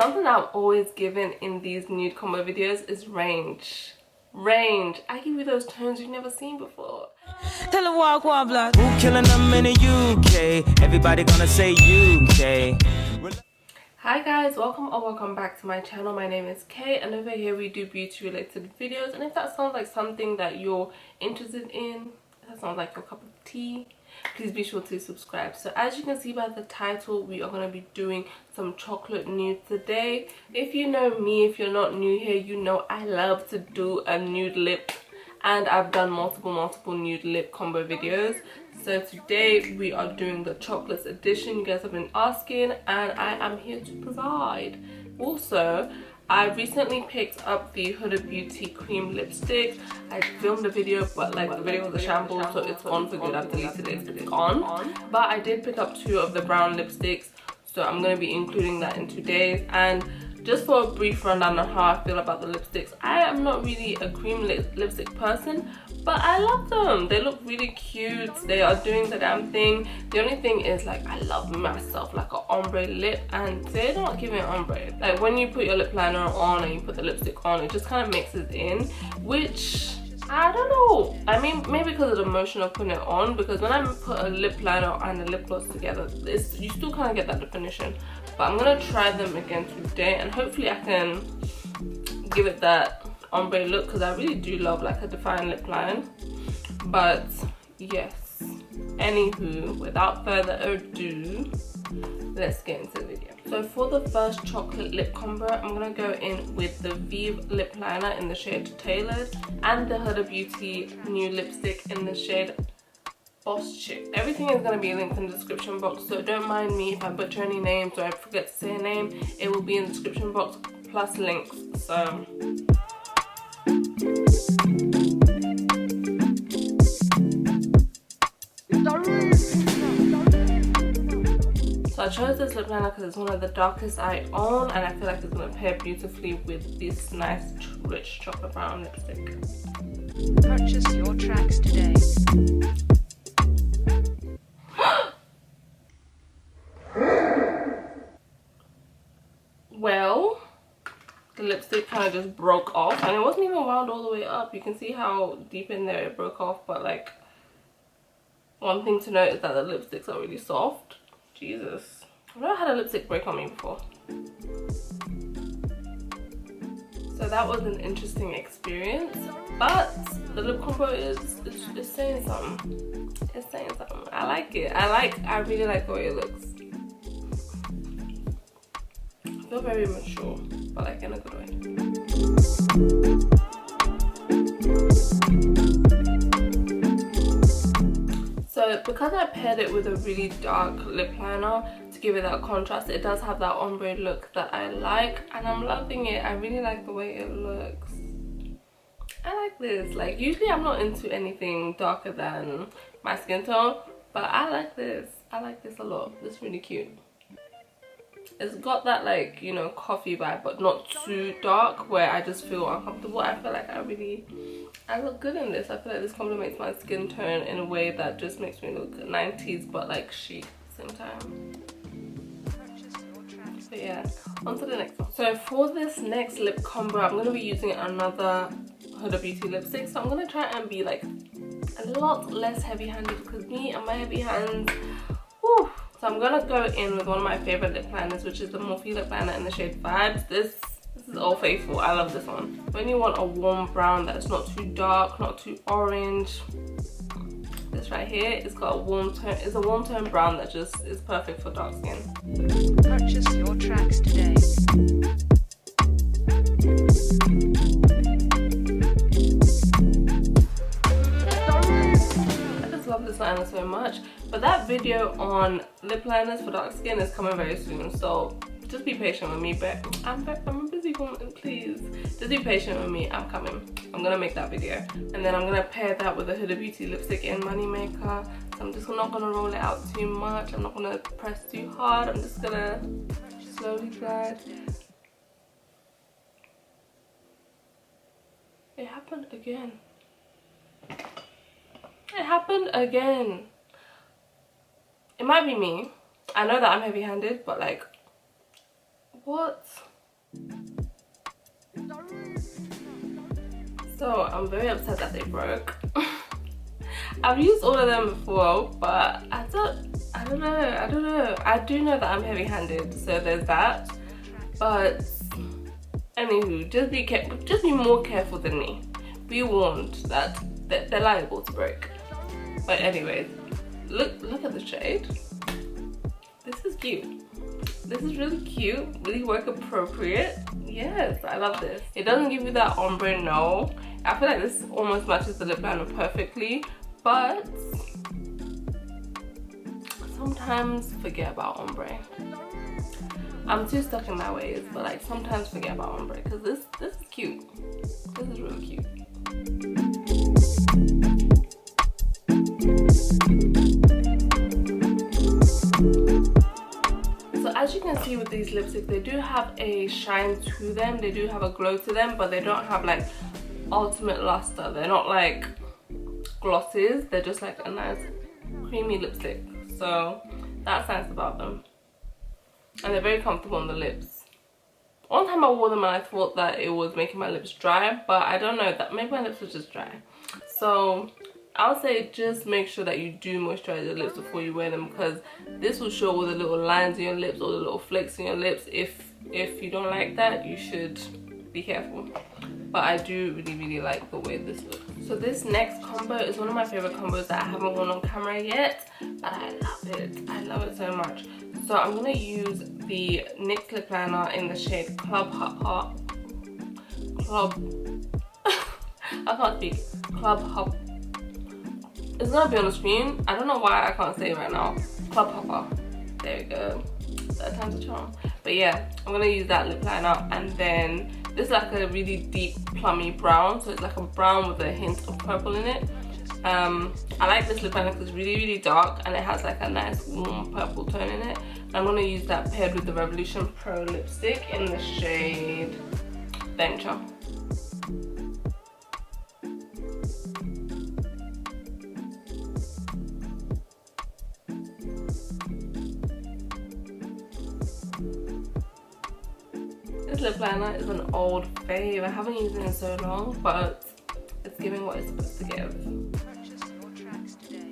Something that I'm always given in these nude combo videos is range. Range. I give you those tones you've never seen before. Tell them walk one block. Who killing them in the UK? Everybody gonna say UK. Hi guys, welcome or welcome back to my channel. My name is Kay and over here we do beauty related videos, and if that sounds like something that you're interested in, if that sounds like your cup of tea, please be sure to subscribe. So as you can see by the title, we are going to be doing some chocolate nude today. If you know me, if you're not new here, you know I love to do a nude lip, and I've done multiple nude lip combo videos. So today we are doing the chocolates edition. You guys have been asking and I am here to provide. Also, I recently picked up the Huda Beauty cream lipstick. I filmed a video, but like the video was a shambles, so it's gone for good. I've deleted it, it's gone. But I did pick up 2 of the brown lipsticks, so I'm going to be including that in today's. And just for a brief rundown on how I feel about the lipsticks, I am not really a cream lipstick person, but I love them. They look really cute. They are doing the damn thing. The only thing is, like, I love myself like an ombre lip, and they're not giving ombre. Like when you put your lip liner on and you put the lipstick on, it just kind of mixes in, which I don't know. I mean, maybe because of the motion of putting it on, because when I put a lip liner and a lip gloss together, you still kind of get that definition. But I'm gonna try them again today, and hopefully I can give it that ombre look, because I really do love like a defined lip line. But yes, anywho, without further ado, let's get into the video. So for the first chocolate lip combo, I'm gonna go in with the Vive lip liner in the shade Tailored and the Huda Beauty new lipstick in the shade Boss Chick. Everything is going to be linked in the description box, so don't mind me if I butcher any names or I forget to say a name. It will be in the description box plus links. So I chose this lip liner because it's one of the darkest I own, and I feel like it's going to pair beautifully with this nice rich chocolate brown lipstick. Purchase your tracks today. Well, the lipstick kind of just broke off, and it wasn't even wound all the way up. You can see how deep in there it broke off, but like, one thing to note is that the lipsticks are really soft. Jesus, I've never had a lipstick break on me before. So that was an interesting experience, but the lip combo is saying something. It's saying something. I like it. I really like the way it looks. I feel very mature, but like in a good way. So because I paired it with a really dark lip liner to give it that contrast, it does have that ombre look that I like, and I'm loving it. I really like the way it looks. I like this. Like, usually I'm not into anything darker than my skin tone, but I like this. I like this a lot. It's really cute. It's got that, like, you know, coffee vibe, but not too dark where I just feel uncomfortable. I feel like I look good in this. I feel like this complements my skin tone in a way that just makes me look 90s but like chic at the same time. So yeah, on to the next one. So for this next lip combo, I'm going to be using another Huda Beauty lipstick. So I'm going to try and be like a lot less heavy-handed, because me and my heavy hands, whew. So I'm going to go in with one of my favorite lip liners, which is the Morphe lip liner in the shade Vibes. This is all faithful. I love this one. When you want a warm brown that's not too dark, not too orange, this right here, it's got a warm tone. It's a warm tone brown that just is perfect for dark skin. Purchase your tracks today. Love this liner so much, but that video on lip liners for dark skin is coming very soon, so just be patient with me. But I'm a busy woman, please just be patient with me. I'm coming. I'm gonna make that video, and then I'm gonna pair that with a Huda Beauty lipstick in Money Maker. So I'm just not gonna roll it out too much. I'm not gonna press too hard. I'm just gonna slowly glide. It happened again. It happened again. It might be me. I know that I'm heavy-handed, but like, What? So I'm very upset that they broke. I've used all of them before, but I don't know. I do know that I'm heavy-handed, so there's that. But anywho, just be more careful than me. Be warned that they're liable to break. But anyways, look at the shade. This is cute. This is really cute, really work appropriate. Yes, I love this. It doesn't give you that ombre, no. I feel like this almost matches the lip liner perfectly, but sometimes forget about ombre. I'm too stuck in my ways, but like sometimes forget about ombre because this is cute. This is really cute. So as you can see with these lipsticks, they do have a shine to them, they do have a glow to them, but they don't have like ultimate luster. They're not like glosses, they're just like a nice creamy lipstick. So that's nice about them. And they're very comfortable on the lips. One time I wore them and I thought that it was making my lips dry, but I don't know, that maybe my lips were just dry. So I'll say just make sure that you do moisturize your lips before you wear them, because this will show all the little lines in your lips, all the little flakes in your lips. If you don't like that, you should be careful. But I do really like the way this looks. So this next combo is one of my favorite combos that I haven't worn on camera yet, but I love it. I love it so much. So I'm gonna use the NYX lip liner in the shade Club Hop. I can't speak. Club Hop. It's gonna be on the screen. I don't know why I can't say it right now. Club Hopper. There we go. That time's a charm. But yeah, I'm gonna use that lip liner, and then this is like a really deep plummy brown. So it's like a brown with a hint of purple in it. I like this lip liner because it's really dark and it has like a nice warm purple tone in it. I'm gonna use that paired with the Revolution Pro lipstick in the shade Venture. This lip liner is an old fave. I haven't used it in so long, but it's giving what it's supposed to give. Purchase your tracks today.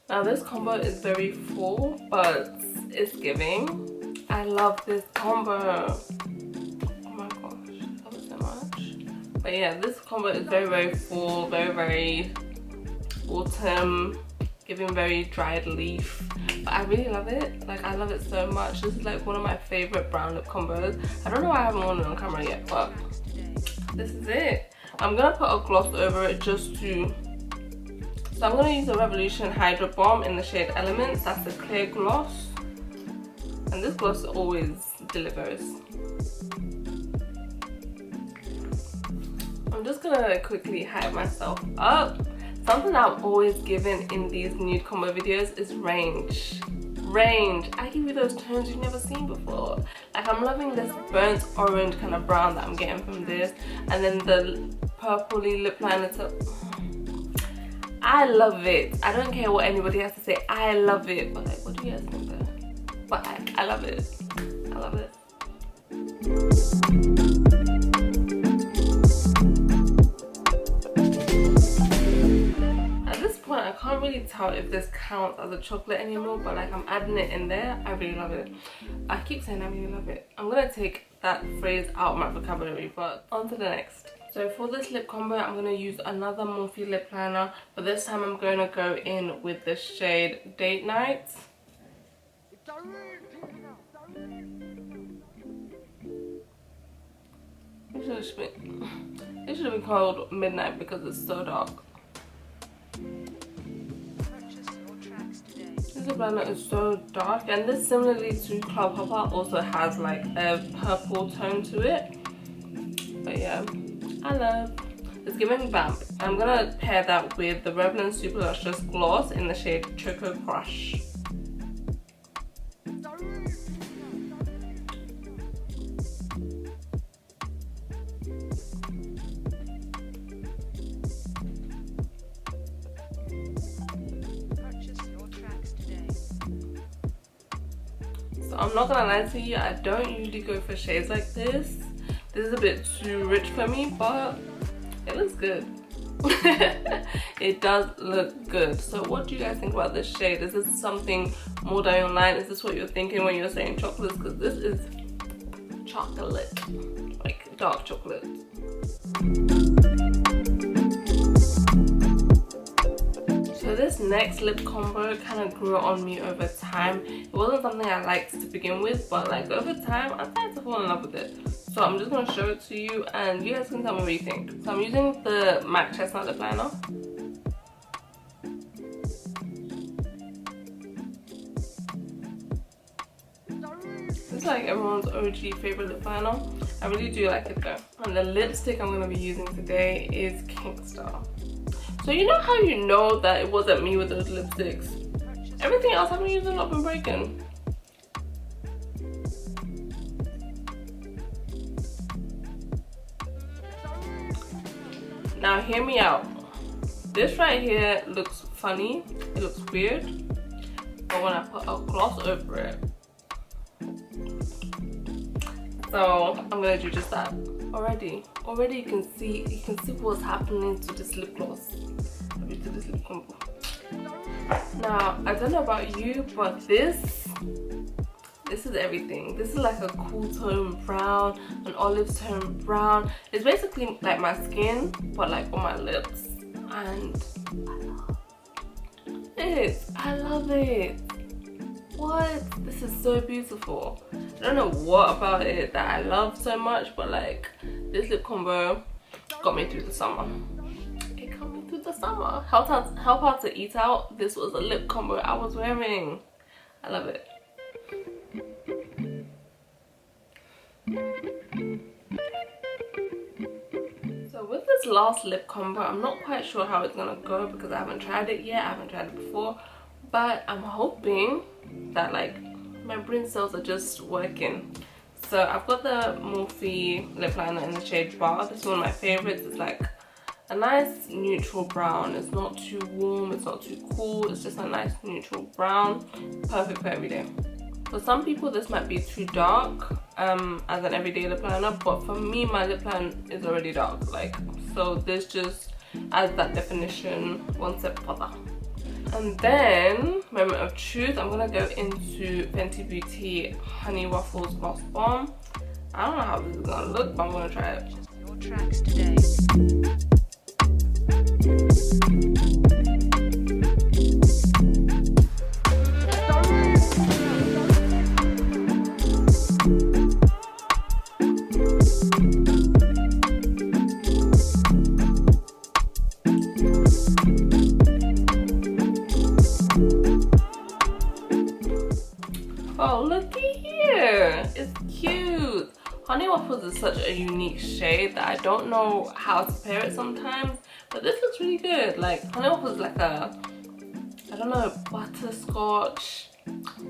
Now this combo is very full, but it's giving. I love this combo. Oh my gosh, I love it so much. But yeah, this combo is very full, very autumn, giving very dried leaf. But I really love it. Like, I love it so much. This is like one of my favorite brown lip combos. I don't know why I haven't worn it on camera yet, but this is it. I'm gonna put a gloss over it just to... So I'm gonna use the Revolution Hydro Bomb in the shade Elements. That's the clear gloss. And this gloss always delivers. I'm just gonna quickly hype myself up. Something that I'm always given in these nude combo videos is range. I give you those tones you've never seen before. Like, I'm loving this burnt orange kind of brown that I'm getting from this, and then the purpley lip liner to... I love it. I don't care what anybody has to say. I love it. But like, what do you guys think though? But I love it. I love it. I can't really tell if this counts as a chocolate anymore, but like, I'm adding it in there. I really love it. I keep saying I really love it. I'm gonna take that phrase out of my vocabulary, but on to the next. So for this lip combo, I'm gonna use another Morphe lip liner, but this time I'm gonna go in with the shade Date Night. It should have been called Midnight because it's so dark. This lip liner is so dark, and this, similarly to Club Hopper, also has like a purple tone to it. But yeah, I love. It's giving Vamp. I'm gonna pair that with the Revlon Super Lustrous Gloss in the shade Choco Crush. So I'm not gonna lie to you, I don't usually go for shades like this. This is a bit too rich for me, but it looks good. It does look good. So what do you guys think about this shade? Is this something more down your line? Is this what you're thinking when you're saying chocolates? Because this is chocolate, like dark chocolate. So this next lip combo kind of grew on me over time. It wasn't something I liked to begin with, but like over time I started to fall in love with it. So I'm just going to show it to you and you guys can tell me what you think. So I'm using the MAC Chestnut lip liner. This is like everyone's OG favorite lip liner. I really do like it though. And the lipstick I'm going to be using today is Kingstar. So you know how you know that it wasn't me with those lipsticks? Everything else I've been using up and breaking. Now hear me out. This right here looks funny, it looks weird, but when I put a gloss over it, so I'm gonna do just that. Already you can see what's happening to this lip gloss. To this lip combo. Now I don't know about you, but this is everything. This is like a cool tone brown, an olive tone brown. It's basically like my skin, but like on my lips. And I love it. What? This is so beautiful. I don't know what about it that I love so much, but like this lip combo got me through the summer. It got me through the summer. Help out to eat out. This was a lip combo I was wearing. I love it. So with this last lip combo, I'm not quite sure how it's gonna go because I haven't tried it yet. I haven't tried it before, but I'm hoping that like my brain cells are just working. So I've got the Morphe lip liner in the shade Bar. This is one of my favorites. It's like a nice neutral brown. It's not too warm, it's not too cool. It's just a nice neutral brown. Perfect for every day. For some people this might be too dark as an everyday lip liner, but for me my lip line is already dark, like, so this just adds that definition one step further. And then moment of truth, I'm gonna go into Fenty Beauty Honey Waffles Gloss Bomb. I don't know how this is gonna look, but I'm gonna try it. Your tracks today. Oh, looky here. It's cute. Honey Waffles is such a unique shade that I don't know how to pair it sometimes, but this looks really good. Like Honey Waffles is like a, I don't know, butterscotch,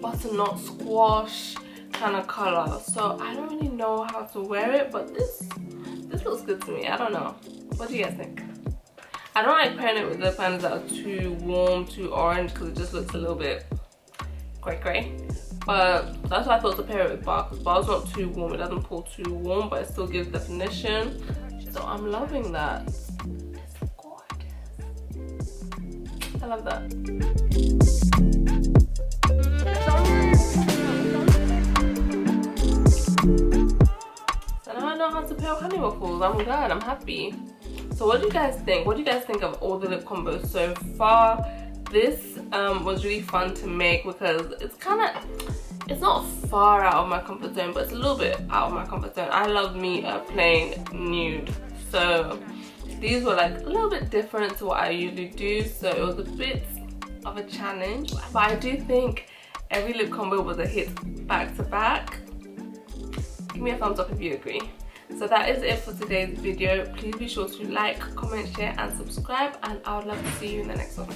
butternut squash kind of color. So I don't really know how to wear it, but this looks good to me. I don't know. What do you guys think? I don't like pairing it with lip liners that are too warm, too orange, because it just looks a little bit cray. But that's why I thought to pair it with Bar, because Bar's not too warm. It doesn't pull too warm, but it still gives definition. So I'm loving that. It's gorgeous. I love that. So now I know how to pair Honey Waffles. I'm glad. I'm happy. So what do you guys think? What do you guys think of all the lip combos so far? This was really fun to make because it's not far out of my comfort zone, but it's a little bit out of my comfort zone. I love me a plain nude, so these were like a little bit different to what I usually do, so it was a bit of a challenge, but I do think every lip combo was a hit back to back. Give me a thumbs up if you agree. So that is it for today's video. Please be sure to like, comment, share and subscribe, and I would love to see you in the next one.